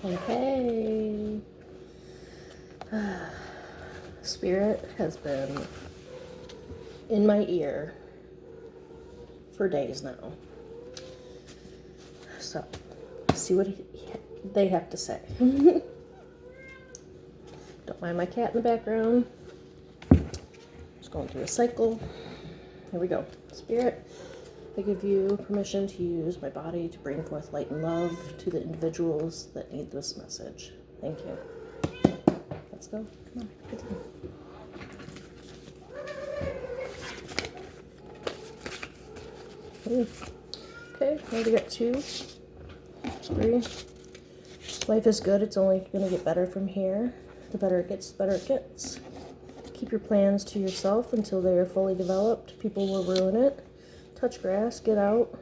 Okay. Spirit has been in my ear for days now. So, see what they have to say. Don't mind my cat in the background. Just going through a cycle. Here we go. Spirit, I give you permission to use my body to bring forth light and love to the individuals that need this message. Thank you. Let's go. Come on. Get in. Okay, now we got 2, 3. Life is good. It's only going to get better from here. The better it gets, the better it gets. Keep your plans to yourself until they are fully developed. People will ruin it. Touch grass, get out.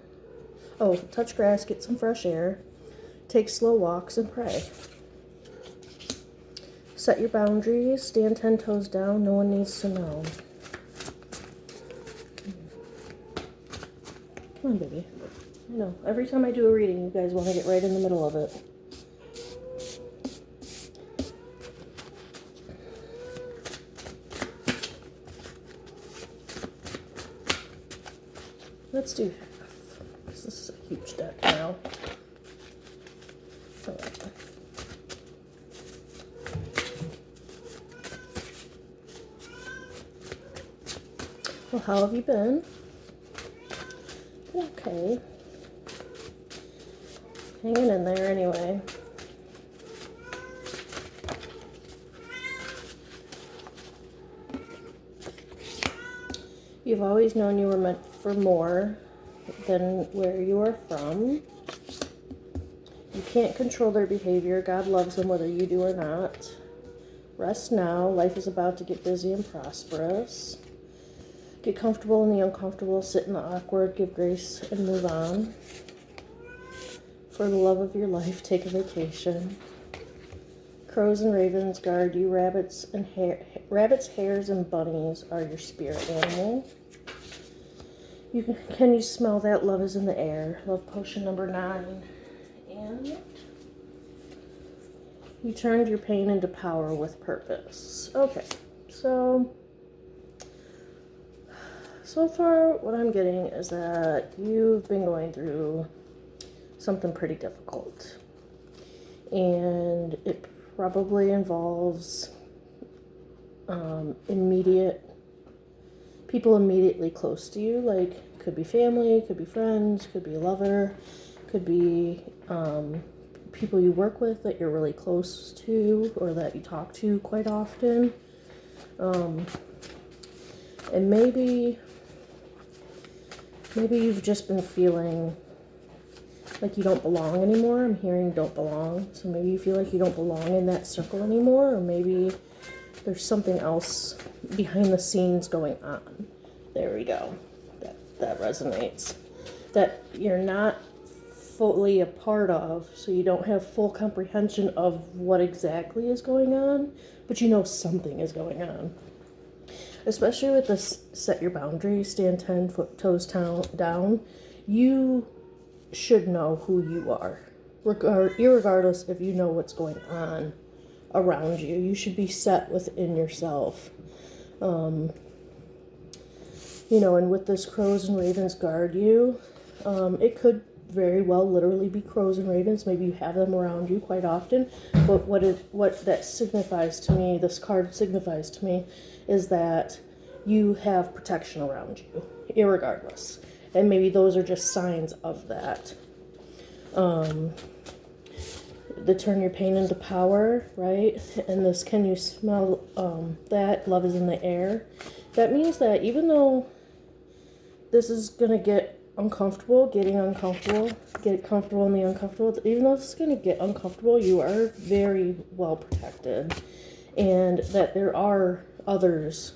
Oh, touch grass, get some fresh air. Take slow walks and pray. Set your boundaries. Stand 10 toes down. No one needs to know. Come on, baby. I know. Every time I do a reading, you guys want to get right in the middle of it. Let's do half. This is a huge deck now. Alright. Well, how have you been? Okay. Hanging in there anyway. You've always known you were meant for more than where you are from. You can't control their behavior. God loves them whether you do or not. Rest now. Life is about to get busy and prosperous. Get comfortable in the uncomfortable. Sit in the awkward. Give grace and move on. For the love of your life, take a vacation. Crows and ravens guard you. Rabbits, hares, and bunnies are your spirit animal. Can you smell that? Love is in the air. Love potion number 9. And you turned your pain into power with purpose. Okay, so far what I'm getting is that you've been going through something pretty difficult. And it probably involves people immediately close to you, like could be family, could be friends, could be a lover, could be people you work with that you're really close to or that you talk to quite often. And maybe you've just been feeling like you don't belong anymore. I'm hearing don't belong. So maybe you feel like you don't belong in that circle anymore, or maybe there's something else behind the scenes going on. There we go. That resonates. That you're not fully a part of, so you don't have full comprehension of what exactly is going on, but you know something is going on. Especially with this set your boundaries, stand 10 toes down, you should know who you are. Irregardless if you know what's going on around you. You should be set within yourself. And with this crows and ravens guard you, it could very well literally be crows and ravens. Maybe you have them around you quite often. But what that signifies to me, this card signifies to me, is that you have protection around you, irregardless. And maybe those are just signs of that. The turn your pain into power, right? And this, can you smell that? Love is in the air. That means that even though this is going to get uncomfortable, get comfortable in the uncomfortable, even though this is going to get uncomfortable, you are very well protected. And that there are others,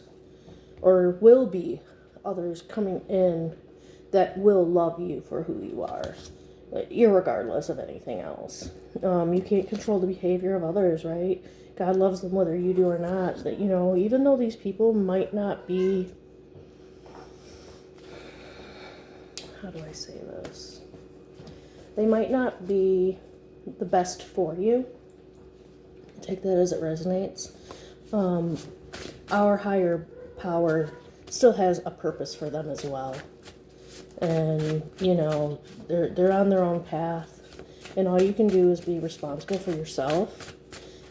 or will be others coming in that will love you for who you are, irregardless of anything else. You can't control the behavior of others, right? God loves them whether you do or not. That, even though these people might not be, how do I say this? They might not be the best for you. Take that as it resonates. Our higher power still has a purpose for them as well. And, you know, they're on their own path. And all you can do is be responsible for yourself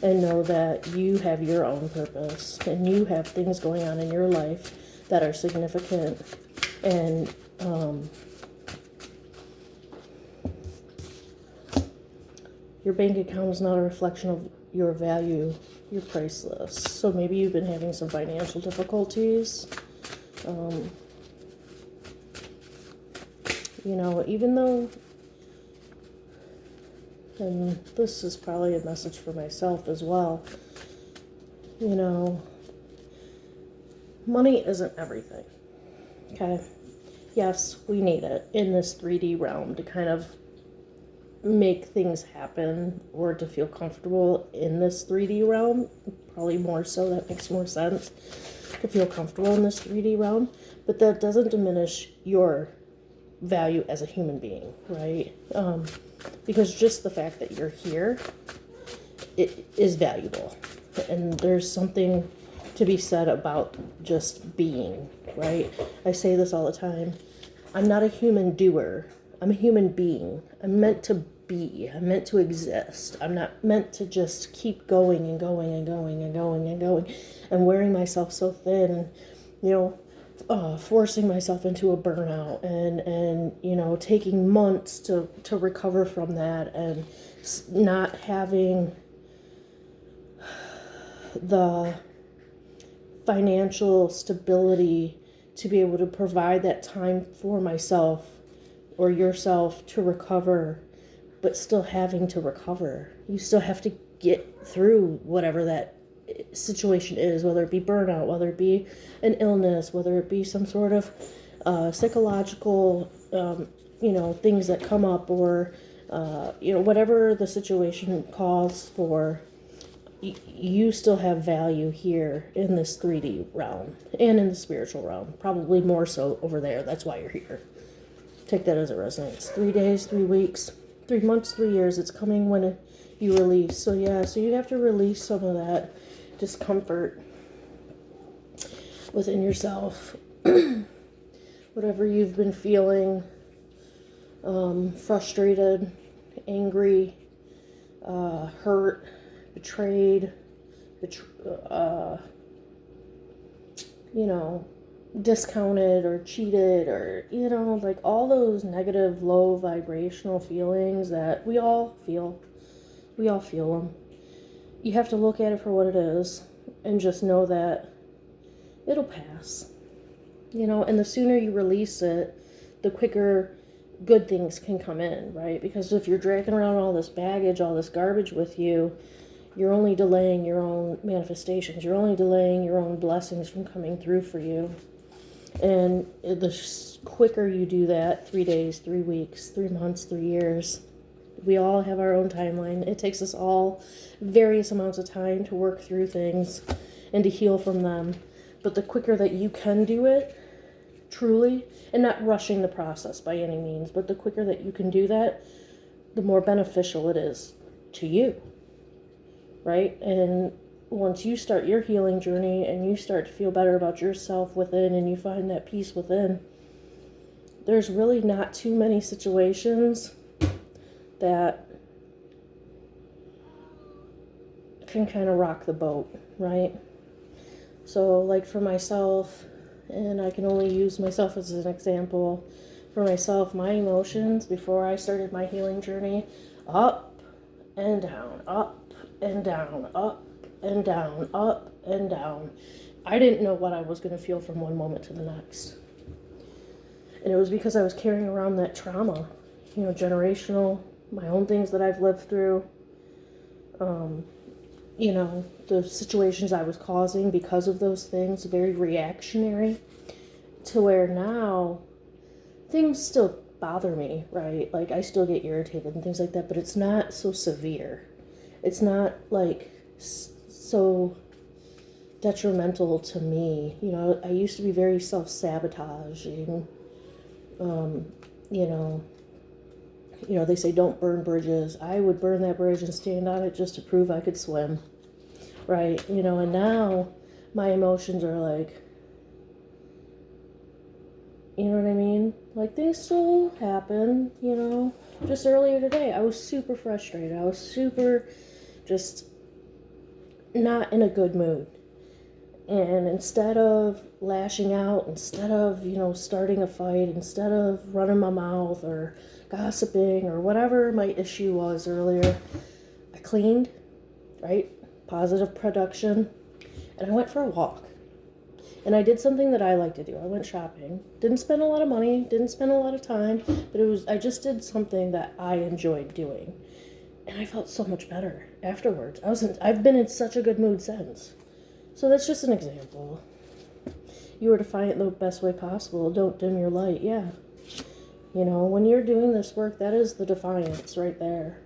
and know that you have your own purpose and you have things going on in your life that are significant. And your bank account is not a reflection of your value. You're priceless. So maybe you've been having some financial difficulties. You know, even though, and this is probably a message for myself as well, you know, money isn't everything, okay? Yes, we need it in this 3D realm to kind of make things happen or to feel comfortable in this 3D realm. Probably more so, that makes more sense, to feel comfortable in this 3D realm. But that doesn't diminish your value as a human being, right? Because just the fact that you're here, it is valuable. And there's something to be said about just being, right? I say this all the time. I'm not a human doer. I'm a human being. I'm meant to be. I'm meant to exist. I'm not meant to just keep going and going and going and going and going and wearing myself so thin, you know, forcing myself into a burnout and you know, taking months to recover from that and not having the financial stability to be able to provide that time for myself or yourself to recover, but still having to recover. You still have to get through whatever that situation is, whether it be burnout, whether it be an illness, whether it be some sort of psychological, you know, things that come up, or, you know, whatever the situation calls for, you still have value here in this 3D realm and in the spiritual realm, probably more so over there. That's why you're here. Take that as it resonates. 3 days, 3 weeks, 3 months, 3 years. It's coming when you release. So yeah, so you have to release some of that discomfort within yourself. Whatever you've been feeling, frustrated, angry, hurt, betrayed, you know, discounted or cheated, or, you know, like all those negative, low vibrational feelings that we all feel. We all feel them. You have to look at it for what it is and just know that it'll pass. You know, and the sooner you release it, the quicker good things can come in, right? Because if you're dragging around all this baggage, all this garbage with you, you're only delaying your own manifestations. You're only delaying your own blessings from coming through for you. And the quicker you do that, 3 days, 3 weeks, 3 months, 3 years, we all have our own timeline. It takes us all various amounts of time to work through things and to heal from them. But the quicker that you can do it, truly, and not rushing the process by any means, but the quicker that you can do that, the more beneficial it is to you, right? And once you start your healing journey and you start to feel better about yourself within and you find that peace within, there's really not too many situations that can kind of rock the boat, right? So like for myself, and I can only use myself as an example, for myself, my emotions before I started my healing journey, up and down, up and down, up and down, up and down. I didn't know what I was going to feel from one moment to the next. And it was because I was carrying around that trauma, you know, generational, my own things that I've lived through, you know, the situations I was causing because of those things, very reactionary, to where now things still bother me, right? Like I still get irritated and things like that, but it's not so severe. It's not like so detrimental to me. You know, I used to be very self-sabotaging, you know, they say don't burn bridges. I would burn that bridge and stand on it just to prove I could swim, right? And now my emotions are like, you know what I mean? Like, things still happen, Just earlier today, I was super frustrated. I was super just not in a good mood. And instead of lashing out, instead of, starting a fight, instead of running my mouth or gossiping or whatever my issue was earlier, I cleaned, right? Positive production. And I went for a walk. And I did something that I like to do. I went shopping. Didn't spend a lot of money, didn't spend a lot of time, but I just did something that I enjoyed doing. And I felt so much better afterwards. I've been in such a good mood since. So that's just an example. You were to find it the best way possible. Don't dim your light. Yeah. When you're doing this work, that is the defiance right there.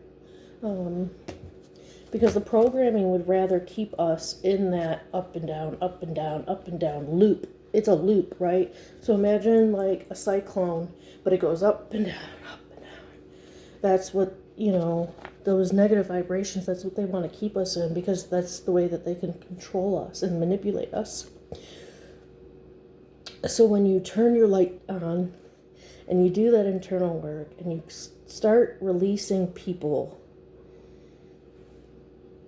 Because the programming would rather keep us in that up and down, up and down, up and down loop. It's a loop, right? So imagine like a cyclone, but it goes up and down, up and down. That's what, those negative vibrations, that's what they want to keep us in, because that's the way that they can control us and manipulate us. So when you turn your light on and you do that internal work and you start releasing people,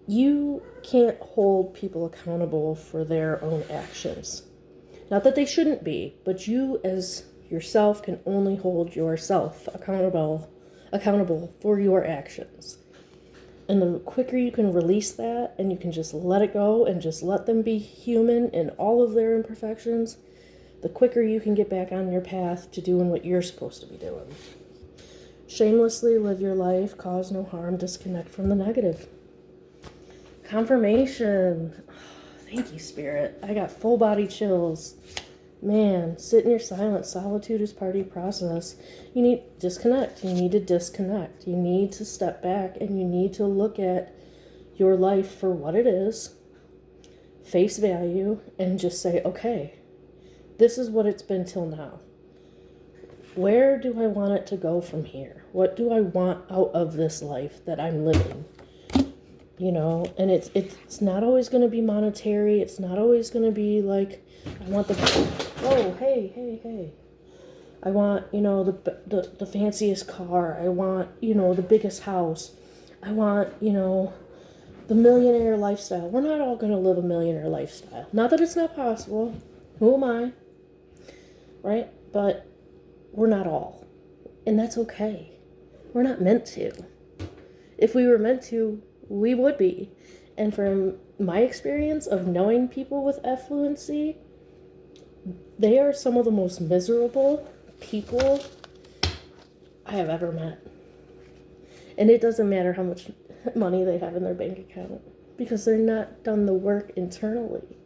you can't hold people accountable for their own actions. Not that they shouldn't be, but you as yourself can only hold yourself accountable for your actions. And the quicker you can release that and you can just let it go and just let them be human in all of their imperfections, the quicker you can get back on your path to doing what you're supposed to be doing. Shamelessly live your life, cause no harm, disconnect from the negative. Confirmation. Oh, thank you, Spirit. I got full body chills. Man, sit in your silence. Solitude is part of your process. You need to disconnect. You need to disconnect. You need to step back and you need to look at your life for what it is, face value, and just say, okay, this is what it's been till now. Where do I want it to go from here? What do I want out of this life that I'm living? And it's not always going to be monetary. It's not always going to be like, I want hey. I want, the fanciest car. I want, the biggest house. I want, the millionaire lifestyle. We're not all going to live a millionaire lifestyle. Not that it's not possible. Who am I? Right? But we're not all. And that's okay. We're not meant to. If we were meant to, we would be. And from my experience of knowing people with affluency, they are some of the most miserable people I have ever met. And it doesn't matter how much money they have in their bank account, because they're not done the work internally.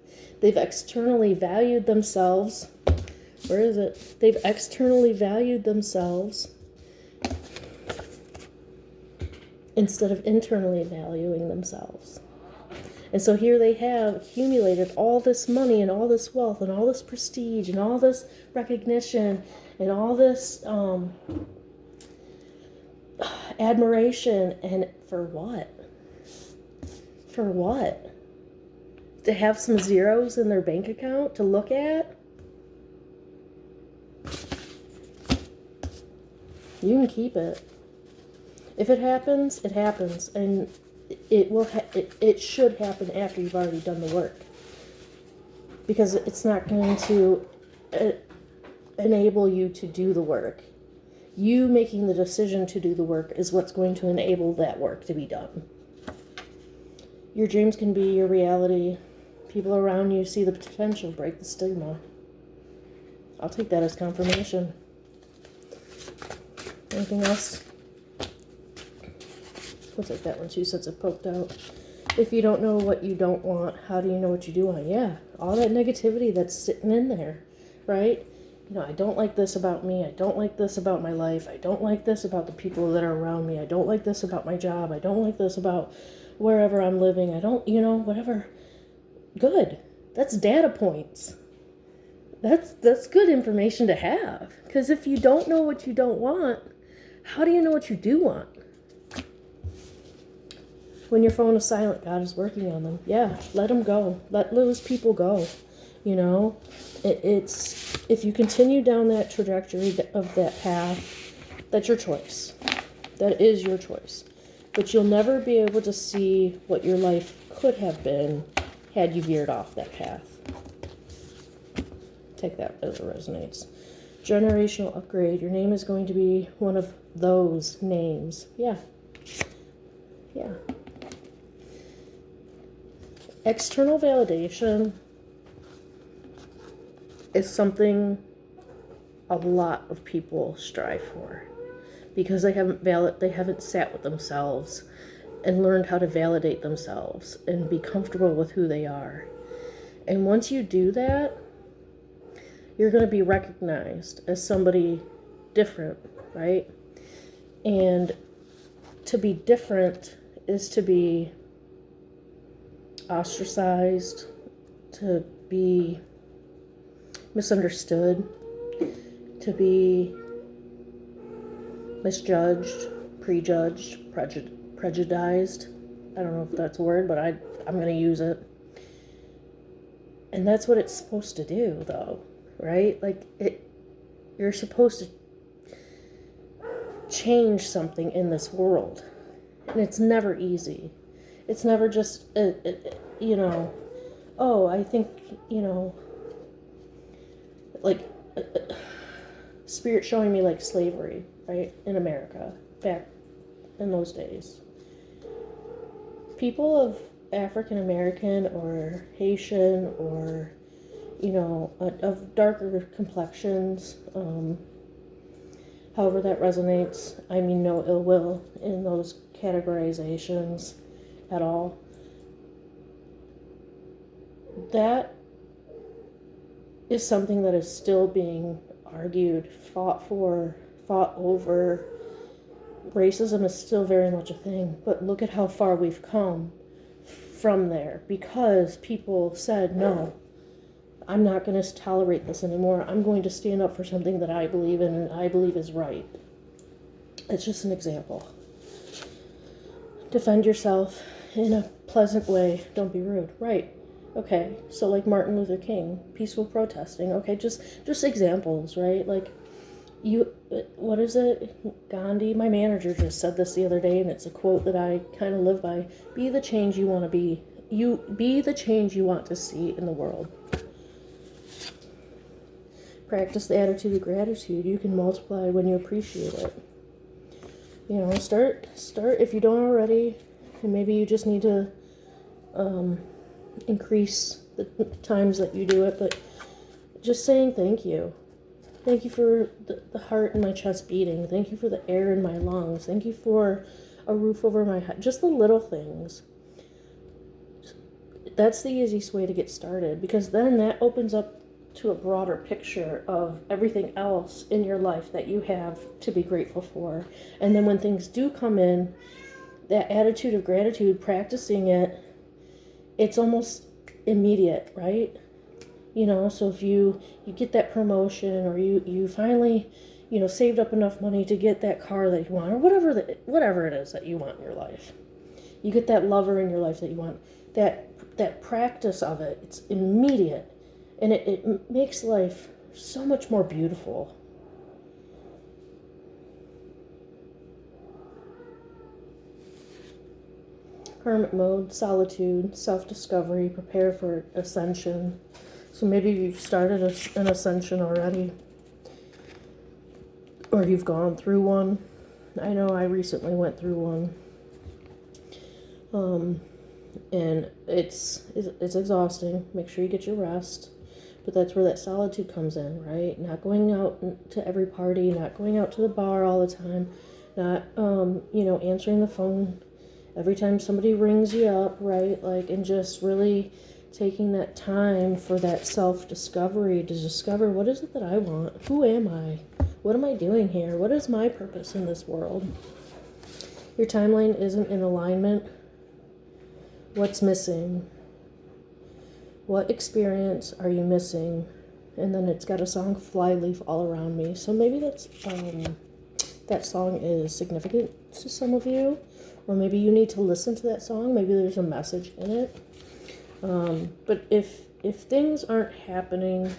They've externally valued themselves. Where is it? They've externally valued themselves instead of internally valuing themselves. And so here they have accumulated all this money and all this wealth and all this prestige and all this recognition and all this admiration. And for what? For what? To have some zeros in their bank account to look at? You can keep it. If it happens, it happens, and it should happen after you've already done the work, because it's not going to enable you to do the work. You making the decision to do the work is what's going to enable that work to be done. Your dreams can be your reality. People around you see the potential, break the stigma. I'll take that as confirmation. Anything else? We'll take that one too, since it poked out. If you don't know what you don't want, how do you know what you do want? Yeah, all that negativity that's sitting in there, right? I don't like this about me. I don't like this about my life. I don't like this about the people that are around me. I don't like this about my job. I don't like this about wherever I'm living. I don't, whatever. Good. That's data points. That's good information to have. Because if you don't know what you don't want, How do you know what you do want? When your phone is silent, God is working on them. Yeah, let them go. Let those people go. You know, it's if you continue down that trajectory of that path, that's your choice. That is your choice. But you'll never be able to see what your life could have been had you veered off that path. Take that as it resonates. Generational upgrade. Your name is going to be one of those names. Yeah. Yeah. External validation is something a lot of people strive for because they haven't sat with themselves and learned how to validate themselves and be comfortable with who they are. And once you do that, you're going to be recognized as somebody different, right? And to be different is to be ostracized, to be misunderstood, to be misjudged, prejudged, prejudiced. I don't know if that's a word, but I'm going to use it. And that's what it's supposed to do, though, right? Like, you're supposed to change something in this world. And it's never easy. It's never just, you know, oh, I think, you know, like, Spirit showing me, like, slavery, right, in America, back in those days. People of African American or Haitian or, you know, of darker complexions, however that resonates, I mean no ill will in those categorizations at all. That is something that is still being argued, fought over. Racism is still very much a thing, but look at how far we've come from there because people said, no, I'm not going to tolerate this anymore. I'm going to stand up for something that I believe in and I believe is right. It's just an example. Defend yourself in a pleasant way. Don't be rude. Right. Okay. So like Martin Luther King, peaceful protesting. Okay. Just examples, right? Like what is it? Gandhi, my manager just said this the other day, and it's a quote that I kind of live by. Be the change you want to be. You be the change you want to see in the world. Practice the attitude of gratitude. You can multiply when you appreciate it. You know, start if you don't already, and maybe you just need to increase the times that you do it, but just saying thank you. Thank you for the heart in my chest beating. Thank you for the air in my lungs. Thank you for a roof over my head. Just the little things. That's the easiest way to get started, because then that opens up to a broader picture of everything else in your life that you have to be grateful for. And then when things do come in, that attitude of gratitude, practicing it, it's almost immediate, right? You know, so if you get that promotion, or you finally, you know, saved up enough money to get that car that you want, or whatever it is that you want in your life. You get that lover in your life that you want. That practice of it, it's immediate. And it makes life so much more beautiful. Hermit mode, solitude, self-discovery, prepare for ascension. So maybe you've started an ascension already, or you've gone through one. I know I recently went through one. And it's exhausting. Make sure you get your rest. But that's where that solitude comes in, right? Not going out to every party, not going out to the bar all the time, not, you know, answering the phone every time somebody rings you up, right? Like, and just really taking that time for that self-discovery to discover, what is it that I want? Who am I? What am I doing here? What is my purpose in this world? Your timeline isn't in alignment. What's missing? What experience are you missing? And then it's got a song, Flyleaf, all around me. So maybe that's that song is significant to some of you, or maybe you need to listen to that song. Maybe there's a message in it. But if things aren't happening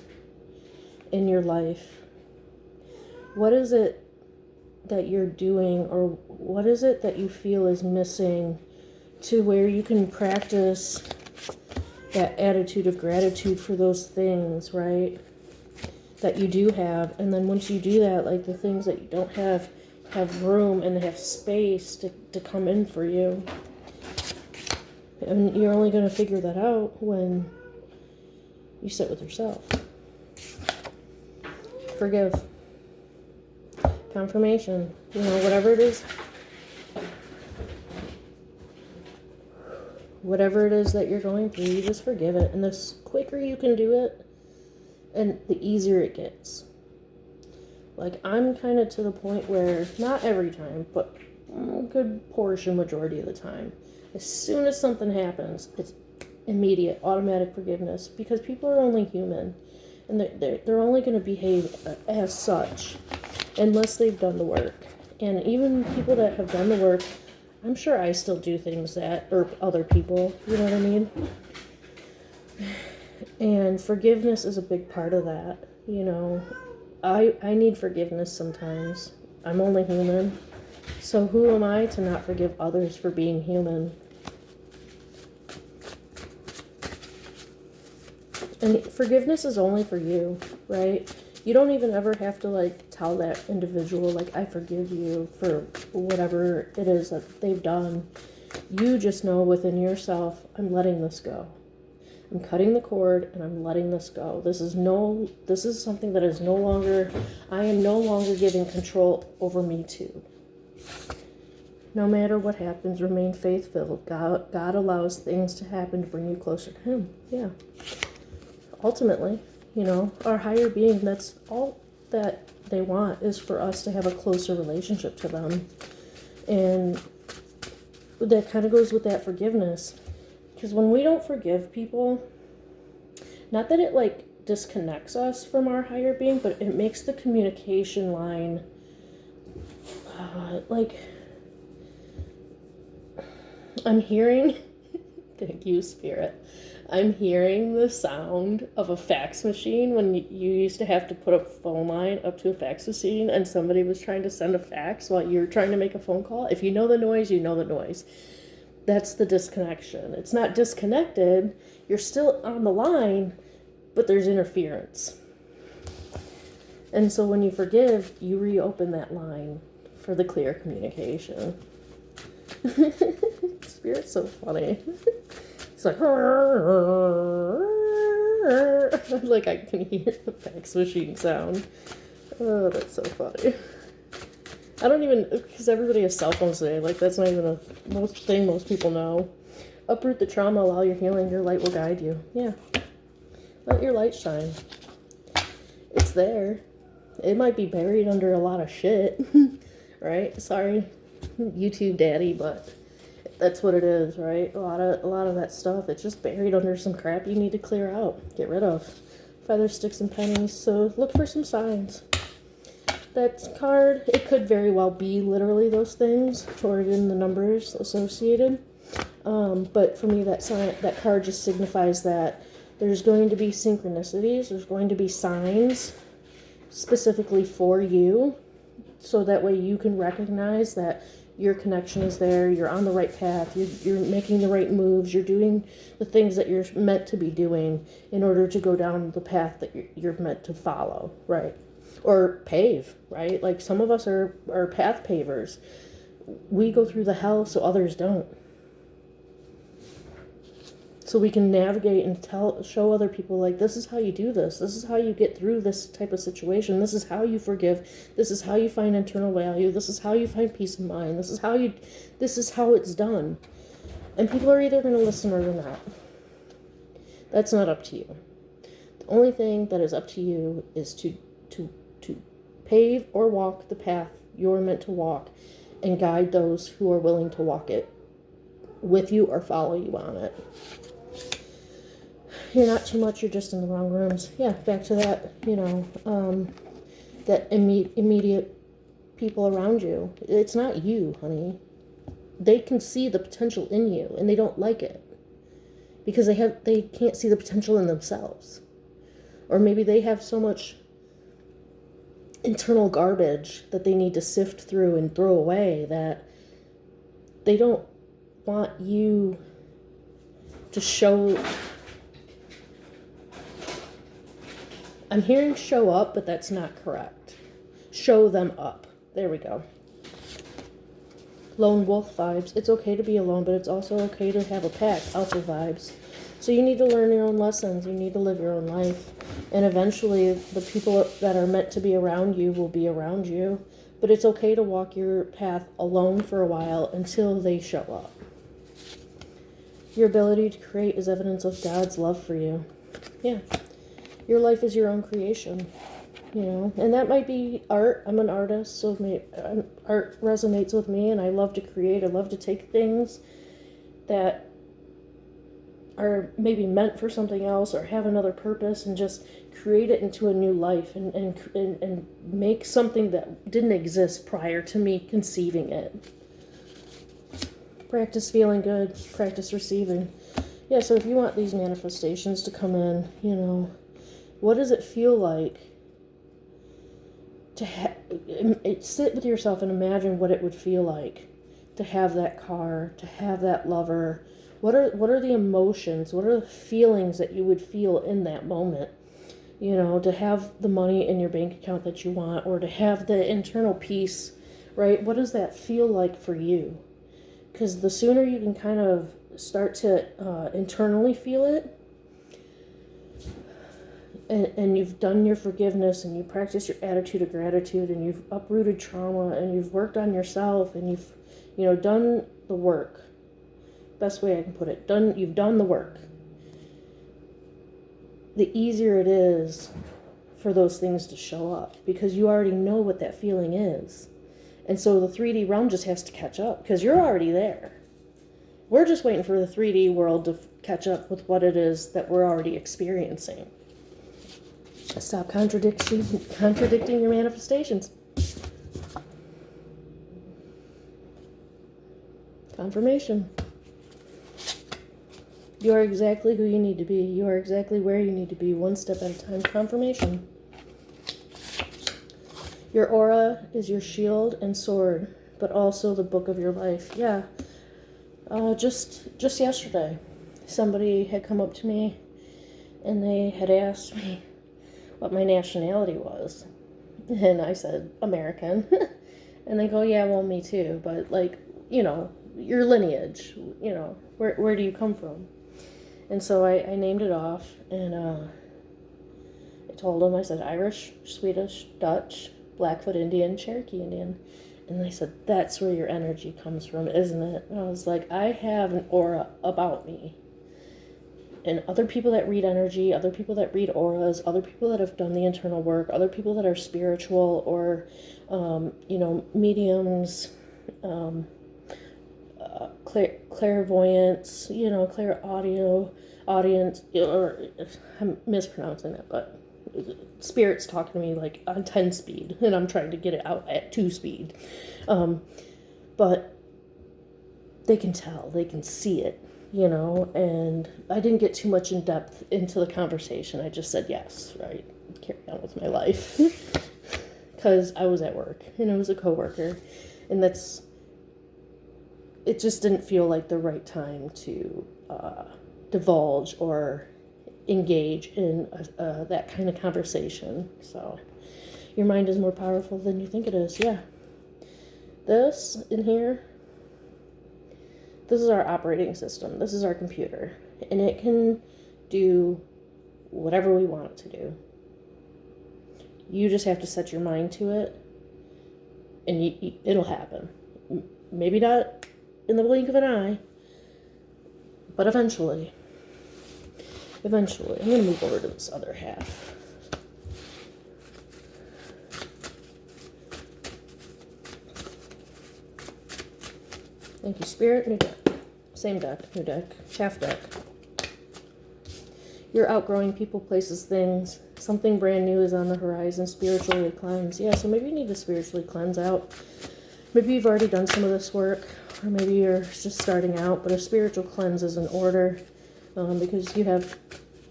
in your life, what is it that you're doing, or what is it that you feel is missing to where you can practice that attitude of gratitude for those things, right, that you do have? And then once you do that, like the things that you don't have room and have space to come in for you. And you're only going to figure that out when you sit with yourself. Forgive. Confirmation. Whatever it is. Whatever it is that you're going through, you just forgive it. And the quicker you can do it, and the easier it gets. Like, I'm kind of to the point where, not every time, but a good majority of the time, as soon as something happens, it's immediate, automatic forgiveness, because people are only human, and they're only going to behave as such unless they've done the work. And even people that have done the work, I'm sure I still do things that, or other people, you know what I mean? And forgiveness is a big part of that, I need forgiveness sometimes. I'm only human. So who am I to not forgive others for being human? And forgiveness is only for you, right? You don't even ever have to tell that individual, I forgive you for whatever it is that they've done. You just know within yourself, I'm letting this go. I'm cutting the cord and I'm letting this go. This is something that is I am no longer giving control over me to. No matter what happens, remain faith-filled. God allows things to happen to bring you closer to Him. Yeah. Ultimately, our higher being, that's all that they want, is for us to have a closer relationship to them. And that kind of goes with that forgiveness. Because when we don't forgive people, not that it disconnects us from our higher being, but it makes the communication line I'm hearing, thank you, Spirit. I'm hearing the sound of a fax machine when you used to have to put a phone line up to a fax machine and somebody was trying to send a fax while you're trying to make a phone call. If you know the noise, you know the noise. That's the disconnection. It's not disconnected. You're still on the line, but there's interference. And so when you forgive, you reopen that line for the clear communication. Spirit's so funny. It's like I can hear the fax machine sound. Oh, that's so funny. I don't even, because everybody has cell phones today. That's not even thing most people know. Uproot the trauma, allow your healing. Your light will guide you. Yeah. Let your light shine. It's there. It might be buried under a lot of shit. Right? Sorry, YouTube daddy, but that's what it is, right? A lot of that stuff, it's just buried under some crap you need to clear out, get rid of. Feathers, sticks, and pennies. So look for some signs. That card, it could very well be literally those things, or even the numbers associated. But for me, that card just signifies that there's going to be synchronicities. There's going to be signs specifically for you, so that way you can recognize that your connection is there, you're on the right path, you're making the right moves, you're doing the things that you're meant to be doing in order to go down the path that you're meant to follow, right? Or pave, right? Some of us are path pavers. We go through the hell so others don't. So we can navigate and show other people, this is how you do this. This is how you get through this type of situation. This is how you forgive. This is how you find internal value. This is how you find peace of mind. This is how it's done. And people are either going to listen or they're not. That's not up to you. The only thing that is up to you is to pave or walk the path you're meant to walk and guide those who are willing to walk it with you or follow you on it. You're not too much, you're just in the wrong rooms. Yeah, back to that, that immediate people around you. It's not you, honey. They can see the potential in you and they don't like it because they can't see the potential in themselves. Or maybe they have so much internal garbage that they need to sift through and throw away that they don't want you to show. I'm hearing show up, but that's not correct. Show them up. There we go. Lone wolf vibes. It's okay to be alone, but it's also okay to have a pack. Alpha vibes. So you need to learn your own lessons. You need to live your own life. And eventually the people that are meant to be around you will be around you. But it's okay to walk your path alone for a while until they show up. Your ability to create is evidence of God's love for you. Yeah. Your life is your own creation. You know, and that might be art. I'm an artist, so art resonates with me, and I love to create. I love to take things that are maybe meant for something else or have another purpose and just create it into a new life and make something that didn't exist prior to me conceiving it. Practice feeling good, practice receiving. Yeah, so if you want these manifestations to come in, you know, what does it feel like to sit with yourself and imagine what it would feel like to have that car, to have that lover? What are the emotions? What are the feelings that you would feel in that moment? You know, to have the money in your bank account that you want, or to have the internal peace, right? What does that feel like for you? Because the sooner you can kind of start to internally feel it, and you've done your forgiveness, and you practice your attitude of gratitude, and you've uprooted trauma, and you've worked on yourself, and you've, you know, done the work. Best way I can put it. You've done the work. The easier it is for those things to show up, because you already know what that feeling is. And so the 3D realm just has to catch up, because you're already there. We're just waiting for the 3D world to catch up with what it is that we're already experiencing. Stop contradicting your manifestations. Confirmation. You are exactly who you need to be. You are exactly where you need to be, one step at a time. Confirmation. Your aura is your shield and sword, but also the book of your life. Yeah. Just yesterday, somebody had come up to me and they had asked me what my nationality was. And I said, American. And they go, yeah, well, me too. But, like, you know, your lineage, you know, where do you come from? And so I named it off, and I told them, I said Irish, Swedish, Dutch, Blackfoot Indian, Cherokee Indian. And they said, that's where your energy comes from, isn't it? And I was like, I have an aura about me. And other people that read energy, other people that read auras, other people that have done the internal work, other people that are spiritual or, you know, mediums, clairvoyance, you know, audience, or I'm mispronouncing that, but spirit's talking to me like on 10 speed, and I'm trying to get it out at 2 speed. But they can tell, they can see it, you know, and I didn't get too much in depth into the conversation. I just said yes, right? Carry on with my life. Because I was at work, and it was a coworker, and it just didn't feel like the right time to divulge or engage in that kind of conversation. So your mind is more powerful than you think it is. Yeah. This in here, this is our operating system. This is our computer, and it can do whatever we want it to do. You just have to set your mind to it, and it'll happen. Maybe not in the blink of an eye, but eventually. I'm going to move over to this other half. Thank you, Spirit. New deck. Same deck. New deck. Half deck. You're outgrowing people, places, things. Something brand new is on the horizon. Spiritually cleanse. Yeah, so maybe you need to spiritually cleanse out. Maybe you've already done some of this work, or maybe you're just starting out, but a spiritual cleanse is in order because you have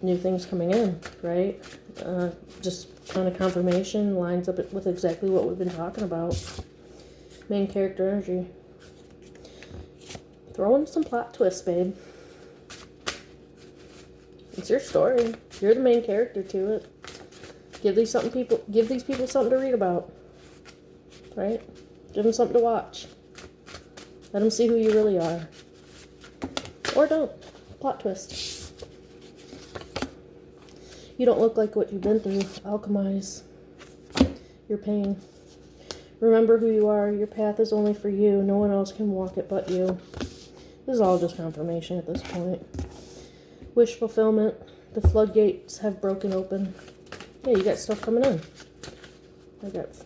new things coming in, right? Just kind of confirmation lines up with exactly what we've been talking about. Main character energy. Throw in some plot twists, babe. It's your story. You're the main character to it. Give these people something to read about, right? Give them something to watch. Let them see who you really are. Or don't. Plot twist. You don't look like what you've been through. Alchemize your pain. Remember who you are. Your path is only for you. No one else can walk it but you. This is all just confirmation at this point. Wish fulfillment. The floodgates have broken open. Yeah, you got stuff coming in. I got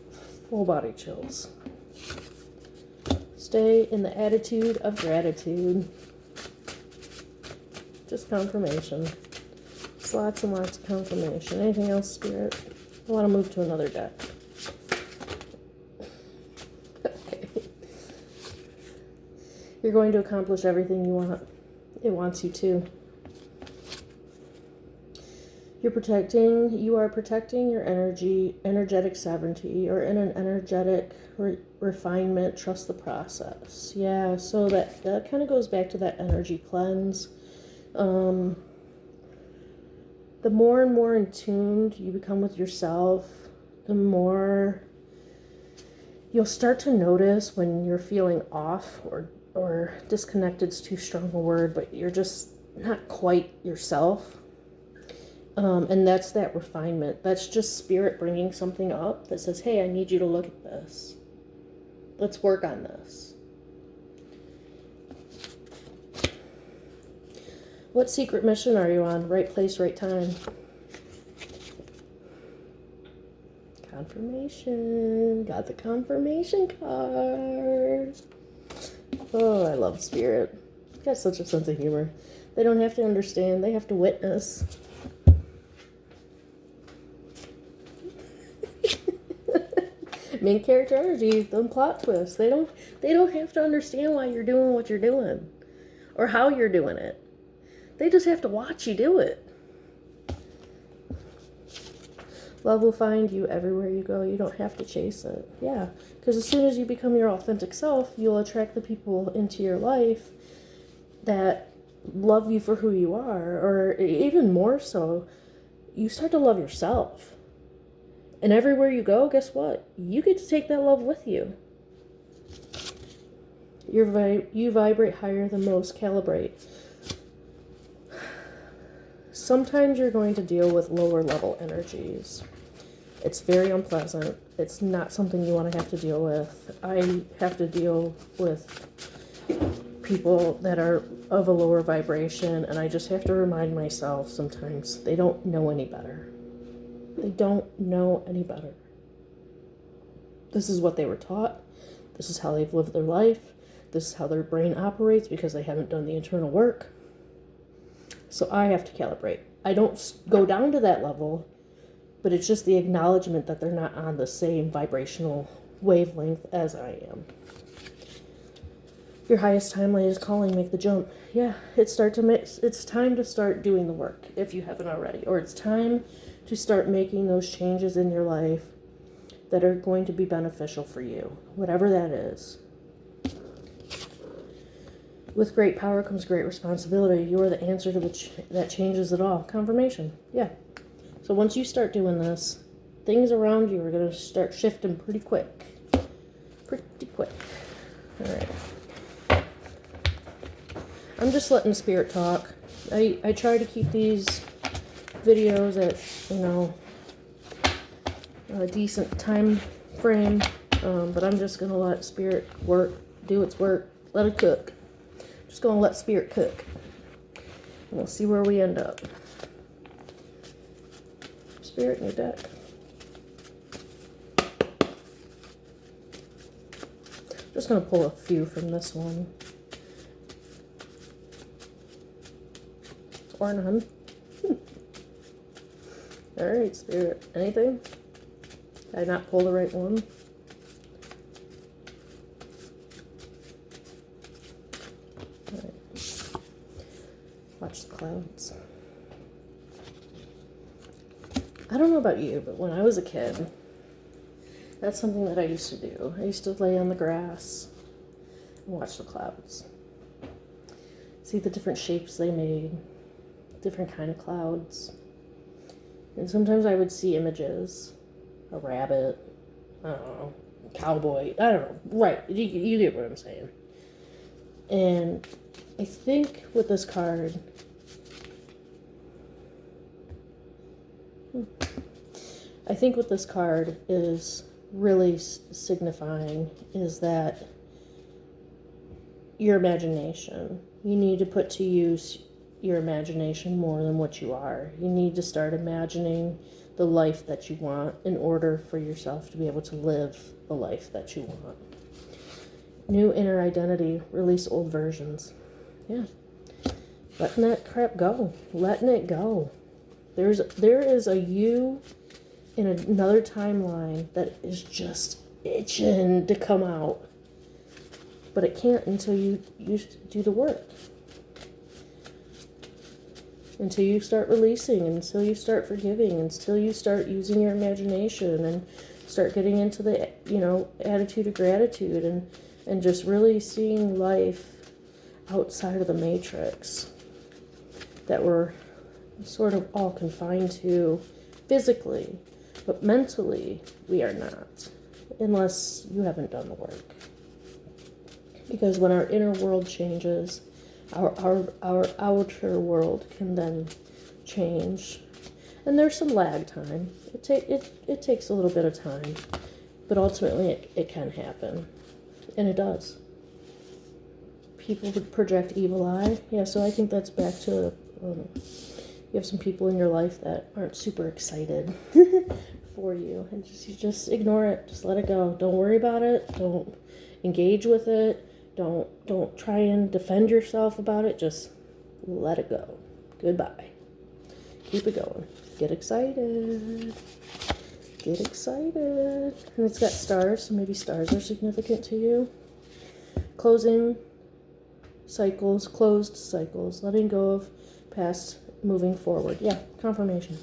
full body chills. Stay in the attitude of gratitude. Just confirmation. Just lots and lots of confirmation. Anything else, Spirit? I want to move to another deck. Okay. You're going to accomplish everything you want. It wants you to. You are protecting your energetic sovereignty, or in an energetic refinement. Trust the process. Yeah, so that kind of goes back to that energy cleanse. The more and more in tuned you become with yourself, the more you'll start to notice when you're feeling off, or disconnected's too strong a word, but you're just not quite yourself. And that's that refinement. That's just Spirit bringing something up that says, hey, I need you to look at this. Let's work on this. What secret mission are you on? Right place, right time. Confirmation. Got the confirmation card. Oh, I love Spirit. Got such a sense of humor. They don't have to understand. They have to witness. Main character energy, the plot twist. They don't have to understand why you're doing what you're doing or how you're doing it. They just have to watch you do it. Love will find you everywhere you go. You don't have to chase it. Yeah, because as soon as you become your authentic self, you'll attract the people into your life that love you for who you are, or even more so, you start to love yourself. And everywhere you go, guess what? You get to take that love with you. You vibrate higher than most. Calibrate. Sometimes you're going to deal with lower level energies. It's very unpleasant. It's not something you want to have to deal with. I have to deal with people that are of a lower vibration, and I just have to remind myself sometimes they don't know any better. They don't know any better. This is what they were taught. This is how they've lived their life. This is how their brain operates because they haven't done the internal work. So I have to calibrate. I don't go down to that level, but it's just the acknowledgement that they're not on the same vibrational wavelength as I am. Your highest timeline is calling. Make the jump. Yeah, it's time to start doing the work if you haven't already, or it's time to start making those changes in your life that are going to be beneficial for you, whatever that is. With great power comes great responsibility. You are the answer to that changes it all. Confirmation. Yeah. So once you start doing this, things around you are going to start shifting pretty quick. Pretty quick. All right. I'm just letting Spirit talk. I try to keep these videos at, a decent time frame, but I'm just going to let Spirit do its work, let it cook. Just going to let Spirit cook. And we'll see where we end up. Spirit in your deck. Just going to pull a few from this one. Or none. All right, Spirit. Anything? Did I not pull the right one? All right. Watch the clouds. I don't know about you, but when I was a kid, that's something that I used to do. I used to lay on the grass and watch the clouds. See the different shapes they made, different kind of clouds. And sometimes I would see images, a rabbit, I don't know, a cowboy, I don't know. Right, you get what I'm saying. And I think with this card, is really signifying is that your imagination. You need to put to use your imagination more than what you are. You need to start imagining the life that you want in order for yourself to be able to live the life that you want. New inner identity, release old versions. Yeah. Letting that crap go. Letting it go. There is a you in another timeline that is just itching to come out. But it can't until you do the work. Until you start releasing, until you start forgiving, until you start using your imagination and start getting into the, attitude of gratitude and just really seeing life outside of the matrix that we're sort of all confined to physically, but mentally we are not, unless you haven't done the work. Because when our inner world changes, our outer world can then change. And there's some lag time. It takes a little bit of time, but ultimately it can happen. And it does. People would project evil eye. Yeah, so I think that's back to you have some people in your life that aren't super excited for you. And you just ignore it. Just let it go. Don't worry about it. Don't engage with it. Don't try and defend yourself about it. Just let it go. Goodbye. Keep it going. Get excited. Get excited. And it's got stars, so maybe stars are significant to you. Closing cycles, closed cycles, letting go of past, moving forward. Yeah, confirmation.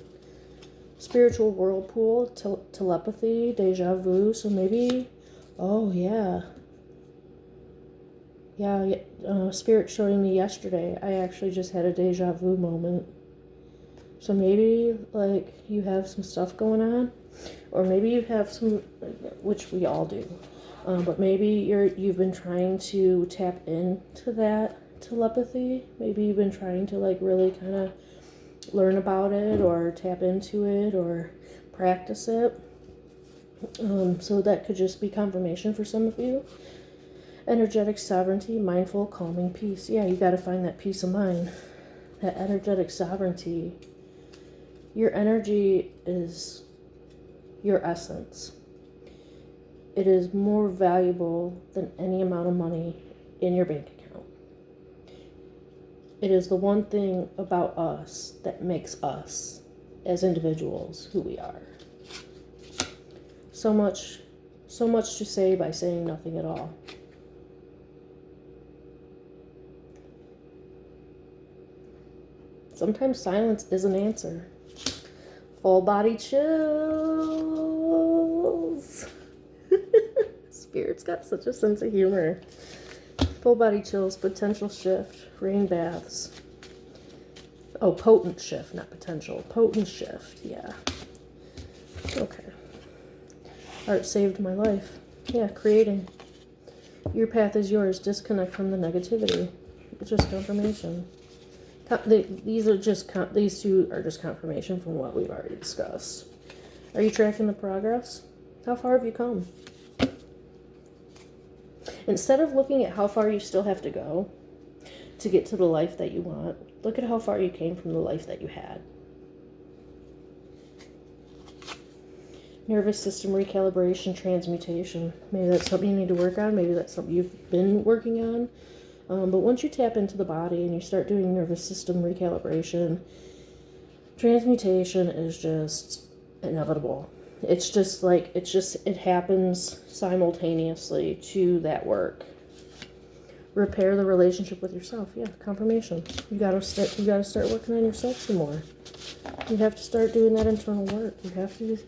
Spiritual whirlpool, telepathy, deja vu. So maybe, oh yeah. Yeah, Spirit showing me yesterday, I actually just had a deja vu moment. So maybe, like, you have some stuff going on, or maybe you have some, which we all do, but maybe you've been trying to tap into that telepathy. Maybe you've been trying to, like, really kind of learn about it, or tap into it, or practice it. So that could just be confirmation for some of you. Energetic sovereignty, mindful, calming peace. Yeah, you got to find that peace of mind, that energetic sovereignty. Your energy is your essence. It is more valuable than any amount of money in your bank account. It is the one thing about us that makes us, as individuals, who we are. So much to say by saying nothing at all. Sometimes silence is an answer. Full body chills. Spirit's got such a sense of humor. Full body chills, potential shift, rain baths. Oh, potent shift, not potential. Potent shift, yeah. Okay. Art saved my life. Yeah, creating. Your path is yours. Disconnect from the negativity. It's just confirmation. These two are just confirmation from what we've already discussed. Are you tracking the progress? How far have you come? Instead of looking at how far you still have to go to get to the life that you want, look at how far you came from the life that you had. Nervous system recalibration, transmutation. Maybe that's something you need to work on. Maybe that's something you've been working on. But once you tap into the body and you start doing nervous system recalibration, Transmutation is just inevitable. It's just like, it happens simultaneously to that work. Repair the relationship with yourself. Yeah, confirmation. You gotta start working on yourself some more. You have to start doing that internal work. You have to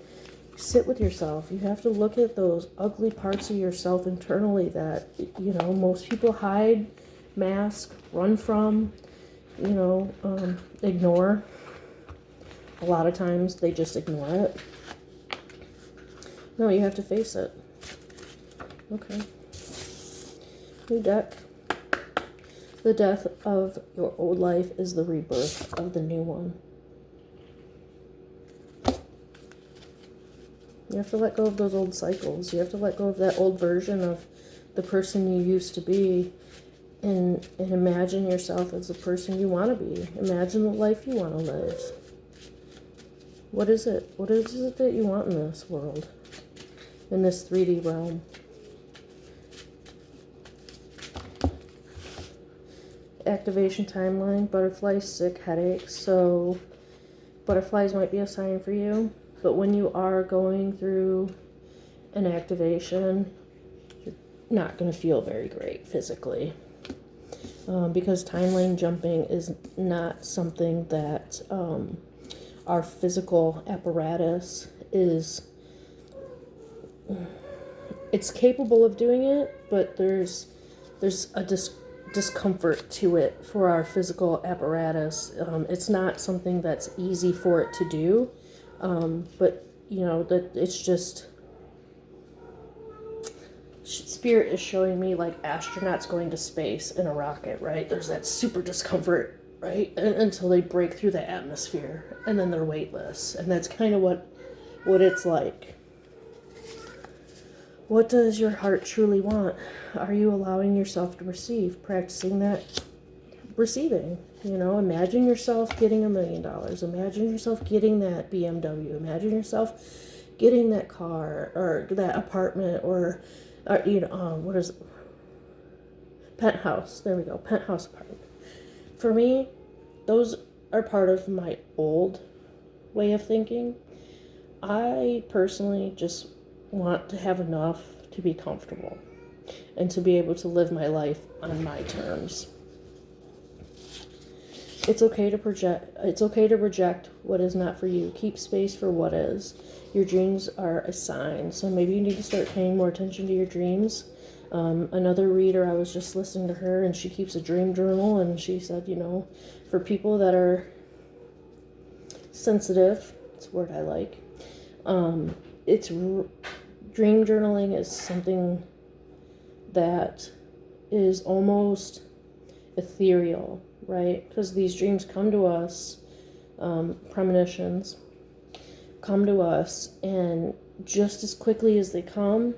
sit with yourself. You have to look at those ugly parts of yourself internally that, most people hide, mask, run from, ignore. A lot of times they just ignore it. No, you have to face it. Okay. New deck. The death of your old life is the rebirth of the new one. You have to let go of those old cycles. You have to let go of that old version of the person you used to be and imagine yourself as the person you want to be. Imagine the life you want to live. What is it? What is it that you want in this world? In this 3D realm? Activation timeline, butterflies, sick, headaches. So butterflies might be a sign for you, but when you are going through an activation, you're not going to feel very great physically, because timeline jumping is not something that our physical apparatus is. It's capable of doing it, but there's a discomfort to it for our physical apparatus. It's not something that's easy for it to do, but that it's just, spirit is showing me like astronauts going to space in a rocket, right? There's that super discomfort, right, until they break through the atmosphere, and then they're weightless, and that's kind of what it's like. What does your heart truly want? Are you allowing yourself to receive? Practicing that receiving. Imagine yourself getting $1 million. Imagine yourself getting that BMW. Imagine yourself getting that car or that apartment or what is it? Penthouse. There we go. Penthouse apartment. For me, those are part of my old way of thinking. I personally just want to have enough to be comfortable and to be able to live my life on my terms. It's okay to reject what is not for you. Keep space for what is. Your dreams are a sign, so maybe you need to start paying more attention to your dreams. Another reader, I was just listening to her, and she keeps a dream journal, and she said, for people that are sensitive, it's a word I like, dream journaling is something that is almost ethereal, right? Because these dreams come to us, premonitions come to us, and just as quickly as they come,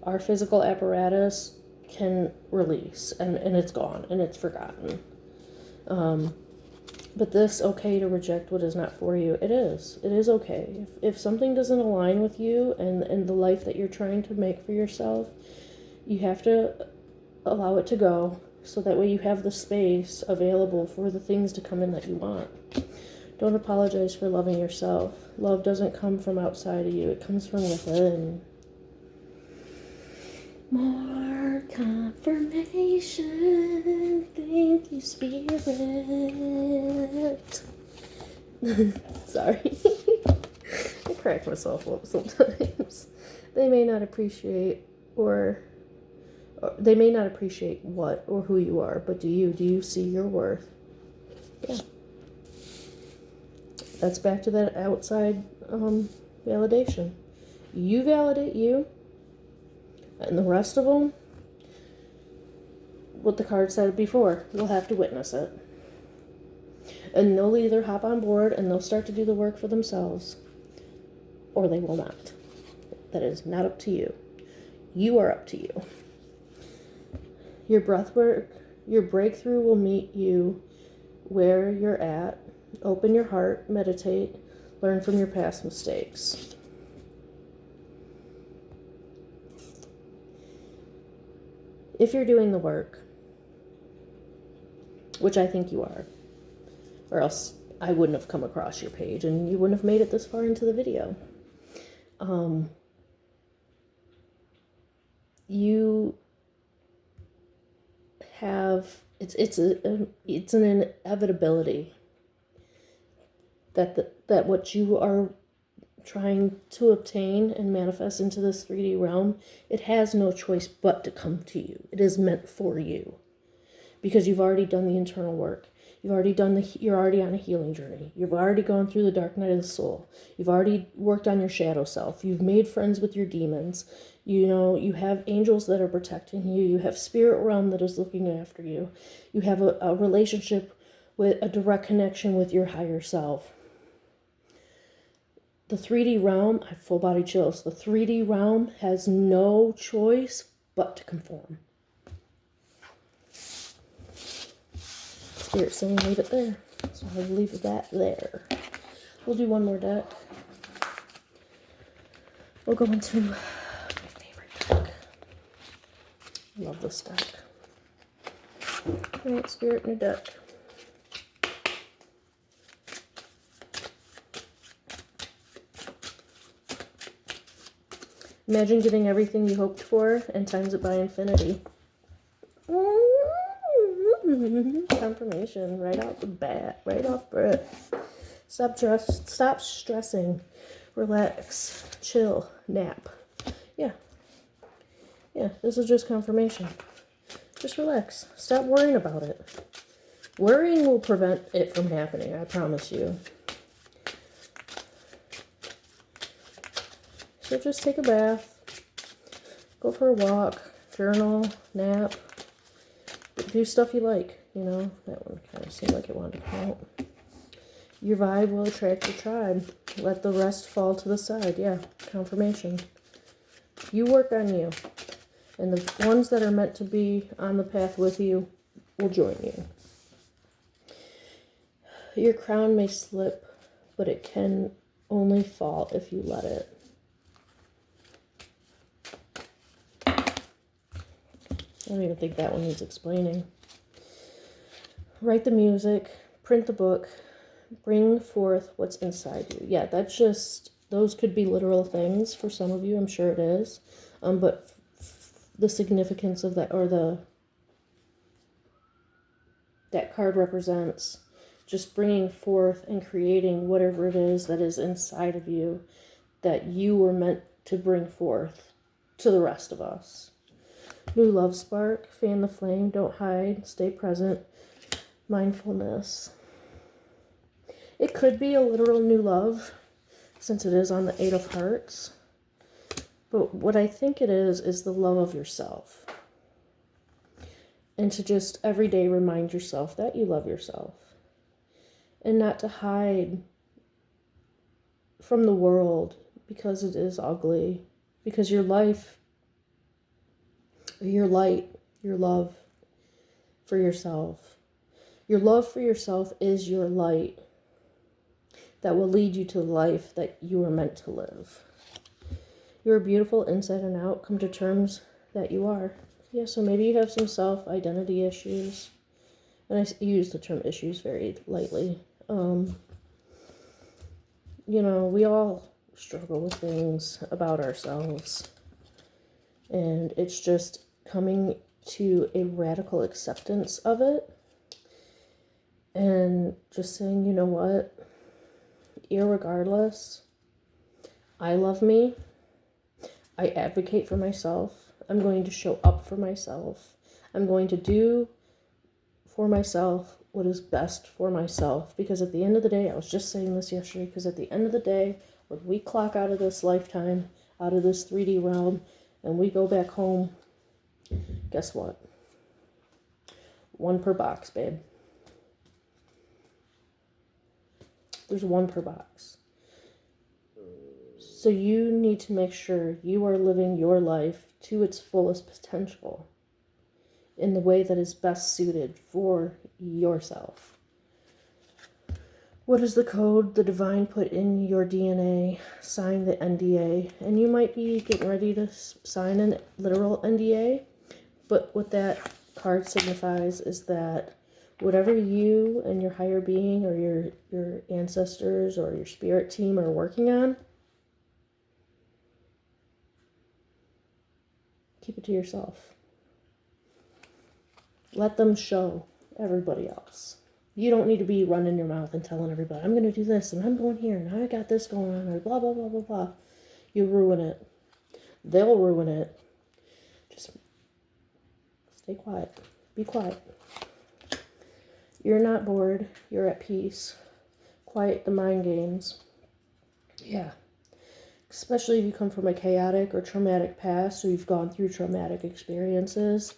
our physical apparatus can release, and it's gone, and it's forgotten. But this okay to reject what is not for you, it is okay. If something doesn't align with you and the life that you're trying to make for yourself, you have to allow it to go, so that way you have the space available for the things to come in that you want. Don't apologize for loving yourself. Love doesn't come from outside of you, it comes from within. More confirmation. Thank you, Spirit. Sorry. I crack myself up sometimes. They may not appreciate or they may not appreciate what or who you are, but do you see your worth? Yeah. That's back to that outside validation. You validate you. And the rest of them, what the card said before, you'll have to witness it. And they'll either hop on board and they'll start to do the work for themselves, or they will not. That is not up to you. You are up to you. Your breath work, your breakthrough will meet you where you're at. Open your heart, meditate, learn from your past mistakes. If you're doing the work, which I think you are, or else I wouldn't have come across your page and you wouldn't have made it this far into the video. You have, it's an inevitability that what you are trying to obtain and manifest into this 3D realm, it has no choice but to come to you. It is meant for you because you've already done the internal work. You're already on a healing journey. You've already gone through the dark night of the soul. You've already worked on your shadow self. You've made friends with your demons. You know, you have angels that are protecting you. You have spirit realm that is looking after you. You have a relationship with a direct connection with your higher self. The 3D realm, I have full body chills. The 3D realm has no choice but to conform. Spirit saying leave it there. So I'll leave that there. We'll do one more deck. We'll go into my favorite deck. I love this deck. Alright, Spirit, new deck. Imagine getting everything you hoped for and times it by infinity. Confirmation right off the bat, right off breath. Stop stressing. Relax. Chill. Nap. Yeah, this is just confirmation. Just relax. Stop worrying about it. Worrying will prevent it from happening, I promise you. So just take a bath, go for a walk, journal, nap, do stuff you like, you know. That one kind of seemed like it wanted to come out. Your vibe will attract your tribe. Let the rest fall to the side. Yeah, confirmation. You work on you. And the ones that are meant to be on the path with you will join you. Your crown may slip, but it can only fall if you let it. I don't even think that one needs explaining. Write the music, print the book, bring forth what's inside you. Yeah, that's just, those could be literal things for some of you, I'm sure it is. But the significance of that, or that card represents just bringing forth and creating whatever it is that is inside of you that you were meant to bring forth to the rest of us. New love spark, fan the flame, don't hide, stay present, mindfulness. It could be a literal new love, since it is on the 8 of Hearts. But what I think it is the love of yourself. And to just every day remind yourself that you love yourself. And not to hide from the world because it is ugly. Because your life, your light, your love for yourself. Your love for yourself is your light that will lead you to the life that you are meant to live. You're beautiful inside and out. Come to terms that you are. Yeah, so maybe you have some self-identity issues. And I use the term issues very lightly. You know, we all struggle with things about ourselves. And it's just coming to a radical acceptance of it. And just saying, you know what? Irregardless, I love me. I advocate for myself. I'm going to show up for myself. I'm going to do for myself what is best for myself. Because at the end of the day, I was just saying this yesterday, because at the end of the day, when we clock out of this lifetime, out of this 3D realm, and we go back home, guess what? 1 per box, babe. There's 1 per box. So you need to make sure you are living your life to its fullest potential in the way that is best suited for yourself. What is the code the divine put in your DNA? Sign the NDA. And you might be getting ready to sign a literal NDA, but what that card signifies is that Whatever you and your higher being or your ancestors or your spirit team are working on, keep it to yourself. Let them show everybody else. You don't need to be running your mouth and telling everybody, I'm going to do this and I'm going here and I got this going on or blah, blah, blah, blah, blah. You ruin it. They'll ruin it. Just stay quiet. Be quiet. You're not bored. You're at peace. Quiet the mind games. Yeah. Especially if you come from a chaotic or traumatic past or you've gone through traumatic experiences.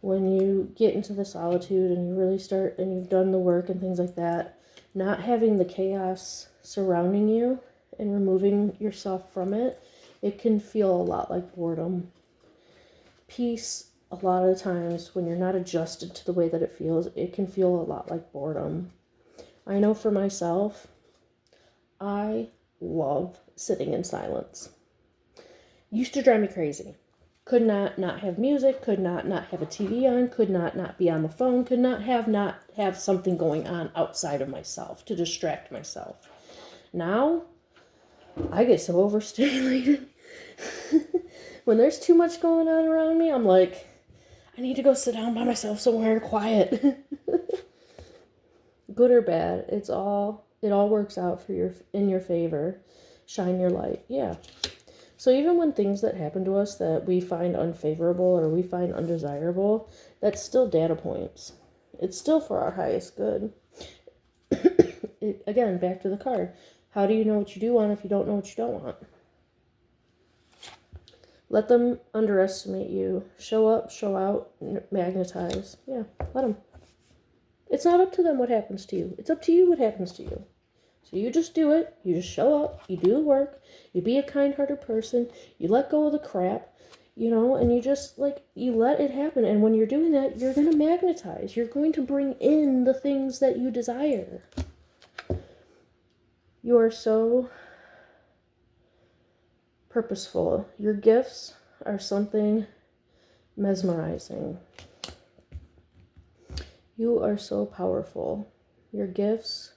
When you get into the solitude and you really start and you've done the work and things like that, not having the chaos surrounding you and removing yourself from it, it can feel a lot like boredom. Peace, a lot of the times when you're not adjusted to the way that it feels, it can feel a lot like boredom. I know for myself, I love sitting in silence. Used to drive me crazy. Could not have music, could not have a TV on, could not be on the phone, could not have something going on outside of myself to distract myself. Now, I get so overstimulated. When there's too much going on around me, I'm like, I need to go sit down by myself somewhere quiet. Good or bad, it all works out in your favor. Shine your light. Yeah. So even when things that happen to us that we find unfavorable or we find undesirable, that's still data points. It's still for our highest good. Again, back to the card. How do you know what you do want if you don't know what you don't want? Let them underestimate you. Show up, show out, magnetize. Yeah, let them. It's not up to them what happens to you. It's up to you what happens to you. So you just do it. You just show up. You do the work. You be a kind-hearted person. You let go of the crap, and you just, you let it happen. And when you're doing that, you're going to magnetize. You're going to bring in the things that you desire. You are so purposeful. Your gifts are something mesmerizing. You are so powerful. Your gifts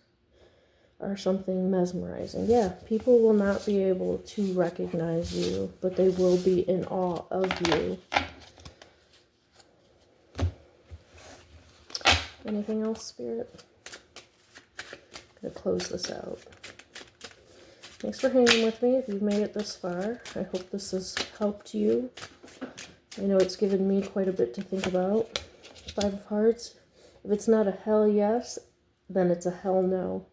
are something mesmerizing. Yeah, people will not be able to recognize you, but they will be in awe of you. Anything else, Spirit? I'm going to close this out. Thanks for hanging with me if you've made it this far. I hope this has helped you. I know it's given me quite a bit to think about. Five of Hearts. If it's not a hell yes, then it's a hell no.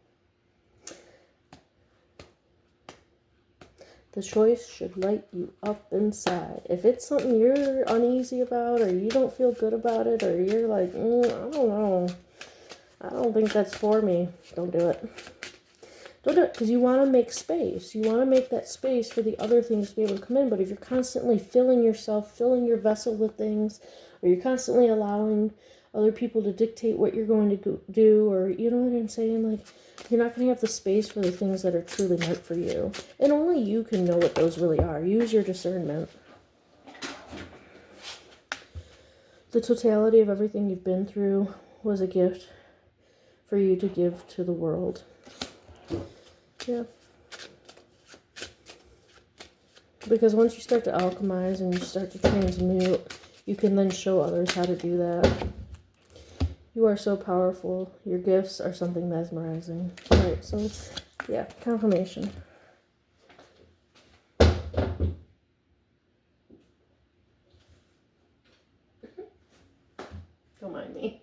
The choice should light you up inside. If it's something you're uneasy about or you don't feel good about it or you're like, I don't know. I don't think that's for me. Don't do it. Don't do it because you want to make space. You want to make that space for the other things to be able to come in. But if you're constantly filling your vessel with things, or you're constantly allowing other people to dictate what you're going to do, or you know what I'm saying? You're not going to have the space for the things that are truly meant for you. And only you can know what those really are. Use your discernment. The totality of everything you've been through was a gift for you to give to the world. Yeah. Because once you start to alchemize and you start to transmute, you can then show others how to do that. You are so powerful. Your gifts are something mesmerizing. Alright, so, yeah, confirmation. Don't mind me.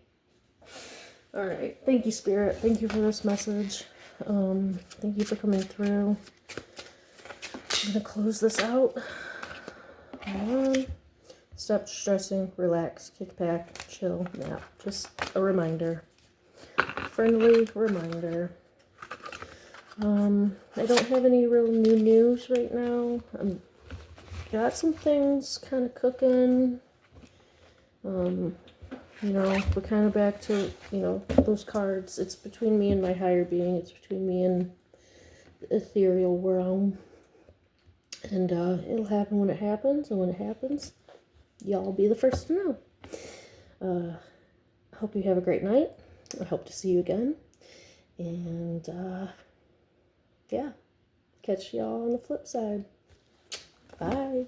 Alright, thank you, Spirit. Thank you for this message. Thank you for coming through. I'm going to close this out. Hold on. Stop stressing, relax, kick back, chill, nap. Just a reminder. Friendly reminder. I don't have any real new news right now. Got some things kind of cooking. We're kind of back to, those cards. It's between me and my higher being. It's between me and the ethereal realm. And it'll happen when it happens. And when it happens, y'all be the first to know. Hope you have a great night. I hope to see you again. And yeah, catch y'all on the flip side. Bye.